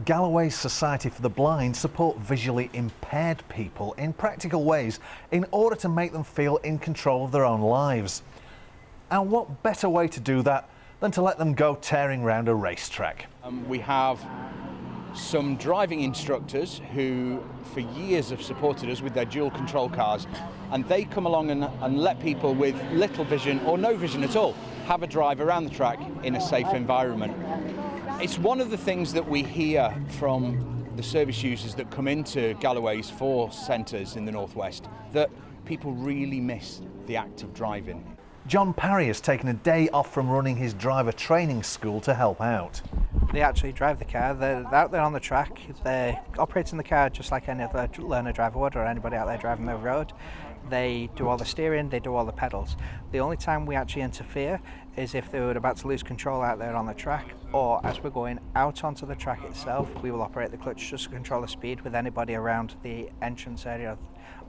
Galloway's Society for the Blind support visually impaired people in practical ways in order to make them feel in control of their own lives. And what better way to do that than to let them go tearing round a racetrack? We have some driving instructors who for years have supported us with their dual control cars, and they come along and let people with little vision or no vision at all have a drive around the track in a safe environment. It's one of the things that we hear from the service users that come into Galloway's 4 centres in the northwest, that people really miss the act of driving. John Parry has taken a day off from running his driver training school to help out. They actually drive the car, they're out there on the track, they're operating the car just like any other learner driver would, or anybody out there driving the road. They do all the steering, they do all the pedals. The only time we actually interfere is if they were about to lose control out there on the track, or as we're going out onto the track itself, we will operate the clutch just to control the speed with anybody around the entrance area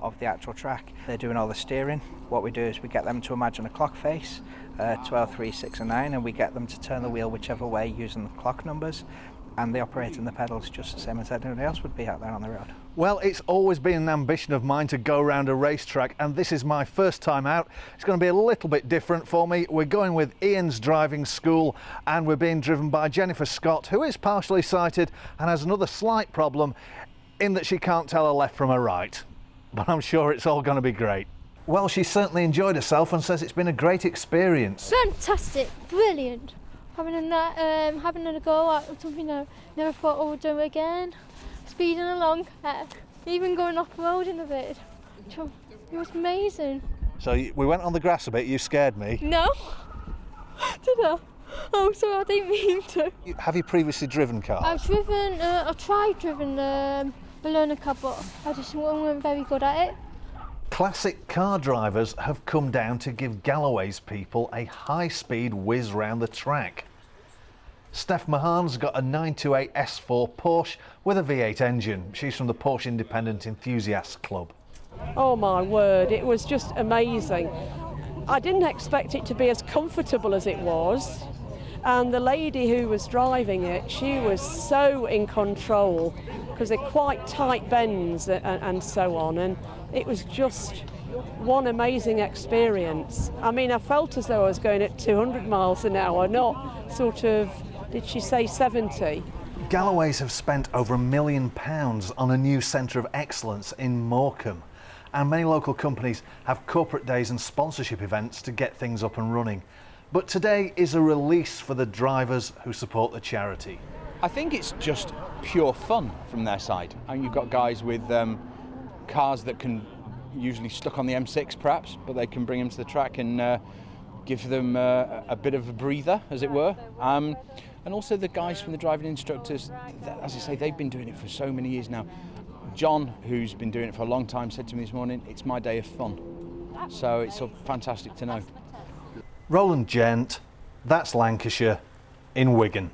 of the actual track. They're doing all the steering. What we do is we get them to imagine a clock face, 12, 3, 6 and 9, and we get them to turn the wheel whichever way using the clock numbers, and they operate in the pedals just the same as anybody else would be out there on the road. Well, it's always been an ambition of mine to go around a racetrack, and this is my first time out. It's going to be a little bit different for me. We're going with Ian's driving school, and we're being driven by Jennifer Scott, who is partially sighted and has another slight problem in that she can't tell her left from her right. But I'm sure it's all going to be great. Well, she certainly enjoyed herself and says it's been a great experience. Fantastic, brilliant. Having a go at something I never thought I would do again. Speeding along, even going off-roading a bit. It was amazing. So we went on the grass a bit, you scared me. No? Did I? Oh, sorry, I didn't mean to. Have you previously driven cars? I tried driving a learner car, but I just wasn't very good at it. Classic car drivers have come down to give Galloway's people a high-speed whiz round the track. Steph Mahan's got a 928 S4 Porsche with a V8 engine. She's from the Porsche Independent Enthusiasts Club. Oh my word, it was just amazing. I didn't expect it to be as comfortable as it was. And the lady who was driving it, she was so in control, because they're quite tight bends and so on, and it was just one amazing experience. I mean, I felt as though I was going at 200 miles an hour, not sort of, did she say 70? Galloways have spent over £1 million on a new centre of excellence in Morecambe, and many local companies have corporate days and sponsorship events to get things up and running. But today is a release for the drivers who support the charity. I think it's just pure fun from their side. And you've got guys with cars that can usually stuck on the M6 perhaps, but they can bring them to the track and give them a bit of a breather, as it were. And also the guys from the driving instructors, as I say, they've been doing it for so many years now. John, who's been doing it for a long time, said to me this morning, it's my day of fun. So it's fantastic to know. Roland Gent, that's Lancashire, in Wigan.